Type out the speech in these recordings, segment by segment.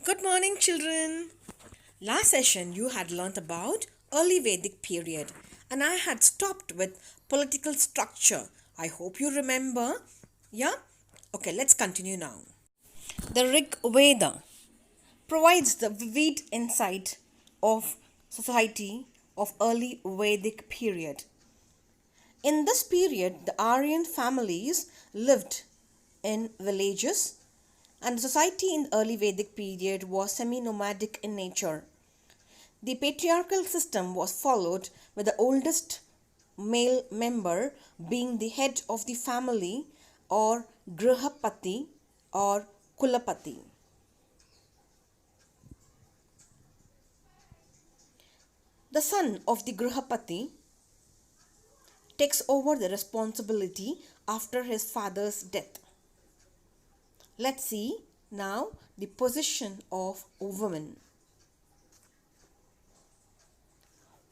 Good morning, children. Last session you had learnt about early Vedic period and I had stopped with political structure. I hope you remember. Yeah? Okay, let's continue now. The Rig Veda provides the vivid insight of society of early Vedic period. In this period, the Aryan families lived in villages, and society in the early Vedic period was semi nomadic in nature. The patriarchal system was followed, with the oldest male member being the head of the family or Grihapati or Kulapati. The son of the Grihapati takes over the responsibility after his father's death. Let's see now the position of women.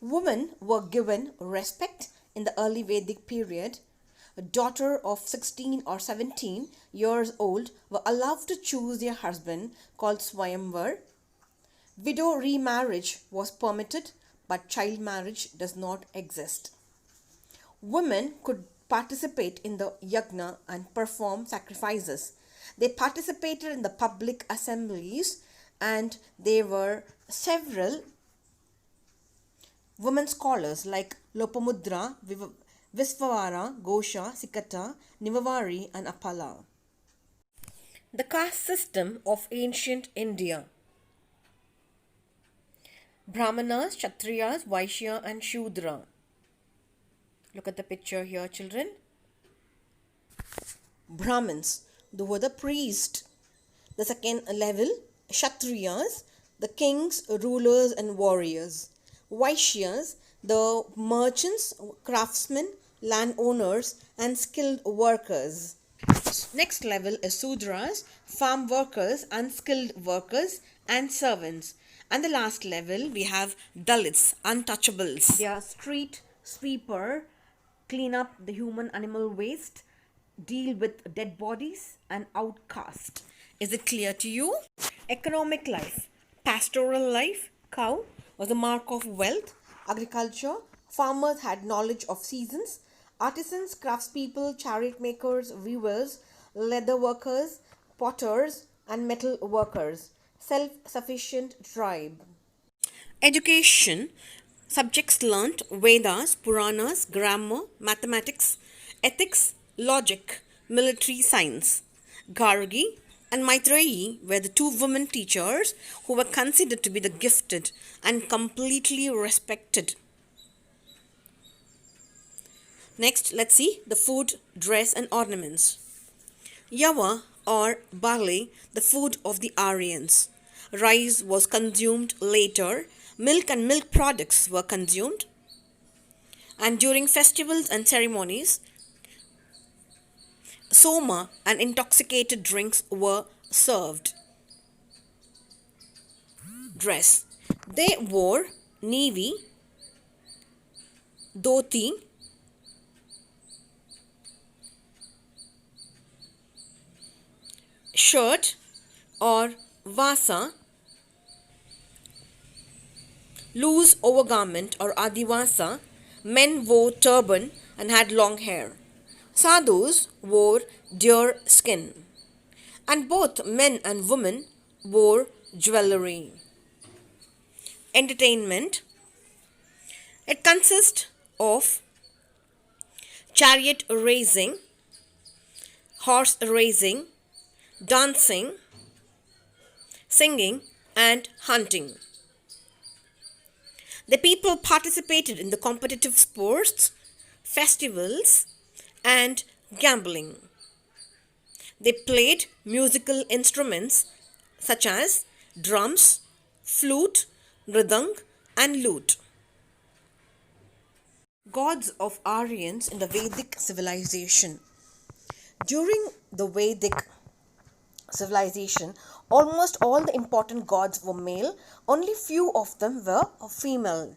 Women were given respect in the early Vedic period. A daughter of 16 or 17 years old were allowed to choose their husband, called Swayamvar. Widow remarriage was permitted, but child marriage does not exist. Women could participate in the yagna and perform sacrifices. They participated in the public assemblies, and there were several women scholars like Lopamudra, Visvavara, Gosha, Sikata, Nivavari, and Appala. The caste system of ancient India. Brahmanas, Kshatriyas, Vaishya, and Shudra. Look at the picture here, children. Brahmins, they were the priests. The second level, Kshatriyas, the kings, rulers, and warriors. Vaishyas, the merchants, craftsmen, landowners, and skilled workers. Next level is Sudras, farm workers, unskilled workers, and servants. And the last level we have Dalits, untouchables. They are street sweeper, clean up the human animal waste, deal with dead bodies, and outcast. Is it clear to you? Economic life. Pastoral life, cow, was a mark of wealth. Agriculture, farmers had knowledge of seasons. Artisans, craftspeople, chariot makers, weavers, leather workers, potters, and metal workers. Self-sufficient tribe. Education. Subjects learnt Vedas, Puranas, grammar, mathematics, ethics, logic, military science. Gargi and Maitreyi were the two women teachers who were considered to be the gifted and completely respected. Next, let's see the food, dress, and ornaments. Yawa or barley, the food of the Aryans. Rice was consumed later. Milk and milk products were consumed. And during festivals and ceremonies, soma and intoxicated drinks were served. Dress. They wore navy, dhoti, shirt or vasa, loose overgarment or adivasa. Men wore turban and had long hair. Sadhus wore deer skin. And both men and women wore jewelry. Entertainment. It consists of chariot racing, horse racing, dancing, singing, and hunting. The people participated in the competitive sports, festivals, and gambling. They played musical instruments such as drums, flute, mridang, and lute. Gods of Aryans in the Vedic civilization. During the Vedic civilization, almost all the important gods were male, only few of them were female.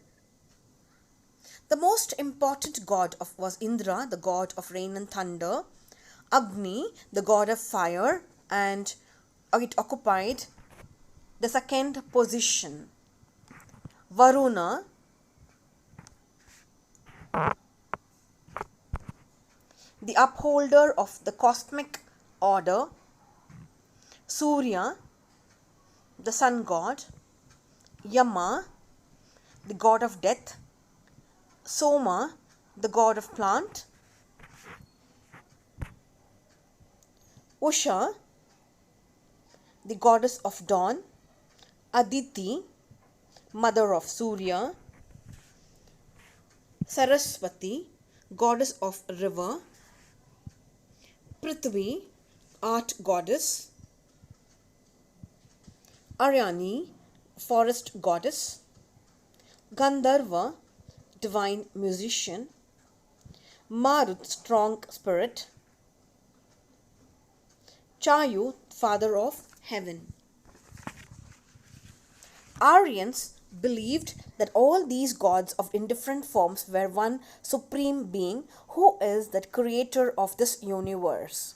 The most important god was Indra, the god of rain and thunder, Agni, the god of fire, and it occupied The second position, Varuna, the upholder of the cosmic order, Surya, the sun god, Yama, the god of death, Soma, the god of plant, Usha, the goddess of dawn, Aditi, mother of Surya, Saraswati, goddess of river, Prithvi, art goddess, Aryani, forest goddess, Gandharva, divine musician, Marut, strong spirit, Chayu, father of heaven. Aryans believed that all these gods of indifferent forms were one supreme being who is the creator of this universe.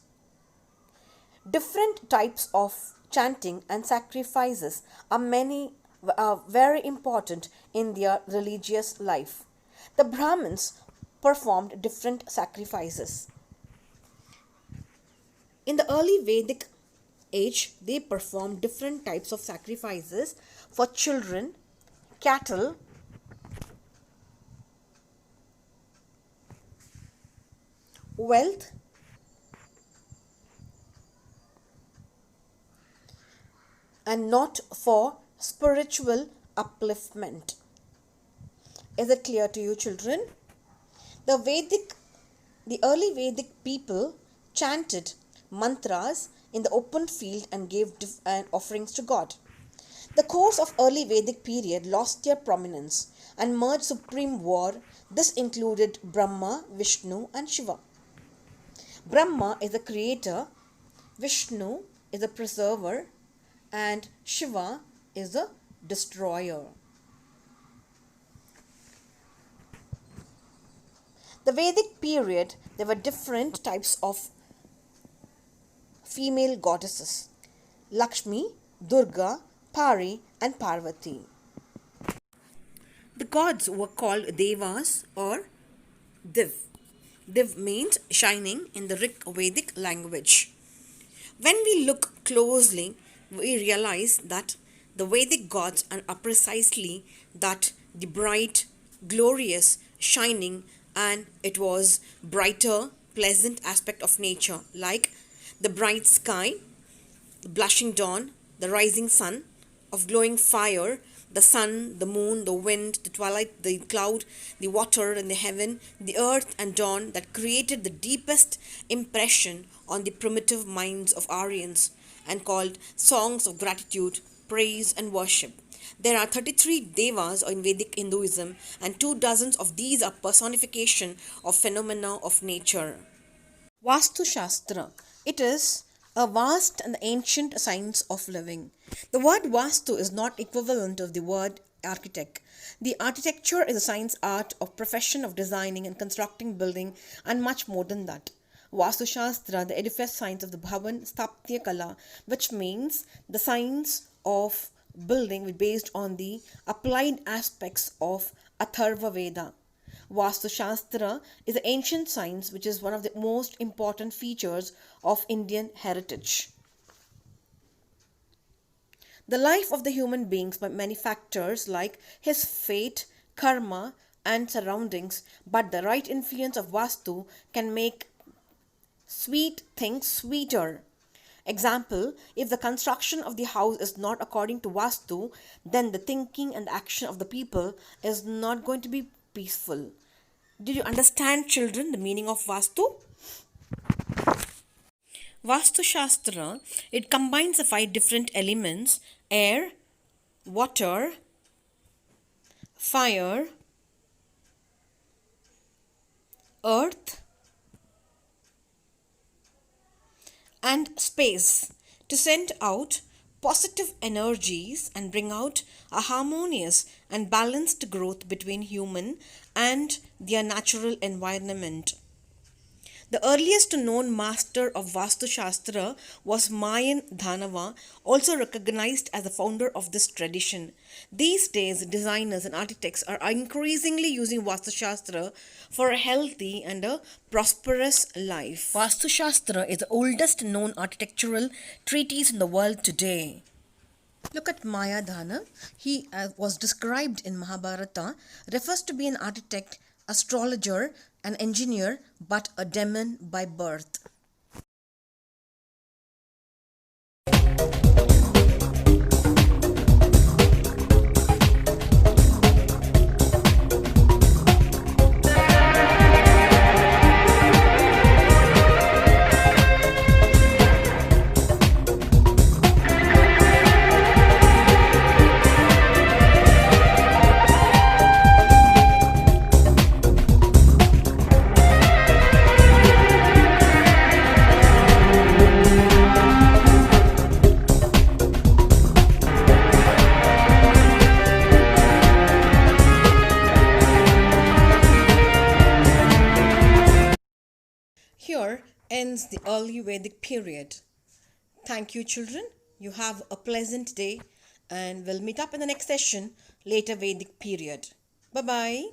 Different types of chanting and sacrifices are very important in their religious life. The Brahmins performed different sacrifices. In the early Vedic age, they performed different types of sacrifices for children, cattle, wealth, and not for spiritual upliftment. Is it clear to you, children? The early Vedic people chanted mantras in the open field and gave offerings to God. The course of early Vedic period lost their prominence and merged supreme war. This included Brahma, Vishnu, and Shiva. Brahma is the creator, Vishnu is the preserver, and Shiva is the destroyer. The Vedic period, there were different types of female goddesses: Lakshmi, Durga, Pari, and Parvati. The gods were called Devas or Div. Div means shining in the Rig Vedic language. When we look closely, we realize that the Vedic gods are precisely that: the bright, glorious, shining, and it was brighter, pleasant aspect of nature, like the bright sky, the blushing dawn, the rising sun, of glowing fire, the sun, the moon, the wind, the twilight, the cloud, the water, and the heaven, the earth and dawn, that created the deepest impression on the primitive minds of Aryans and called songs of gratitude, praise, and worship. There are 33 devas in Vedic Hinduism, and 24 of these are personification of phenomena of nature. Vastu Shastra. It is a vast and ancient science of living. The word Vastu is not equivalent of the word architect. The architecture is a science art of profession of designing and constructing building, and much more than that. Vastu Shastra, the edifice science of the Bhavan Sthaptya Kala, which means the science of building based on the applied aspects of Atharva Veda. Vastu Shastra is an ancient science which is one of the most important features of Indian heritage. The life of the human beings by many factors like his fate, karma, and surroundings, but the right influence of Vastu can make sweet things sweeter. Example, if the construction of the house is not according to Vastu, then the thinking and action of the people is not going to be peaceful. Did you understand, children, the meaning of Vastu? Vastu Shastra, it combines the 5 different elements: air, water, fire, earth, and space to send out positive energies and bring out a harmonious and balanced growth between human and their natural environment. The earliest known master of Vastu Shastra was Mayan Dhanava, also recognized as the founder of this tradition. These days, designers and architects are increasingly using Vastu Shastra for a healthy and a prosperous life. Vastu Shastra is the oldest known architectural treatise in the world today. Look at Maya Dhana. He was described in Mahabharata, refers to be an architect, astrologer, an engineer, but a demon by birth. Here ends the early Vedic period. Thank you, children. You have a pleasant day, and we'll meet up in the next session, later Vedic period. Bye bye.